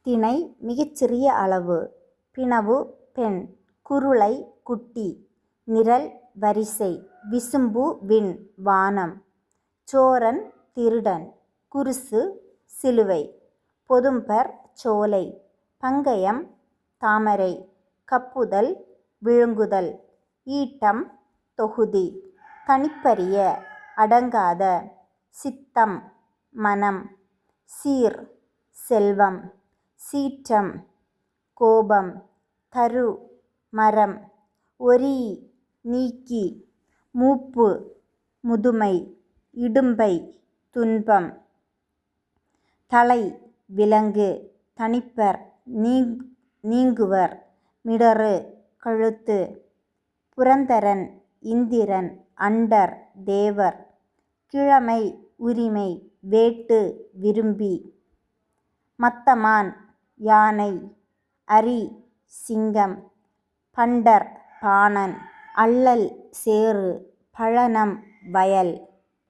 திணை மிகச்சிறிய அளவு. பிணவு பெண். குருளை குட்டி. நிரல் வரிசை. விசும்பு விண் வானம். சோரன் திருடன். குருசு சிலுவை. பொதும்பர் சோலை. பங்கயம் தாமரை. கப்புதல் விழுங்குதல். ஈட்டம் தொகுதி. தனிப்பரிய அடங்காத. சித்தம் மனம். சீர் செல்வம். சீற்றம் கோபம். தரு மரம். ஒரீ நீக்கி. மூப்பு முதுமை. இடும்பை துன்பம். தலை விலங்கு. தனிப்பர் நீங்குவர். மிடறு கழுத்து. புரந்தரன் இந்திரன் அண்டர் தேவர். கிழமை உரிமை. வேட்டு விரும்பி. மத்தமான் யானை. அரி சிங்கம். பண்டர் பாணன். அல்லல் சேறு. பழனம் வயல்.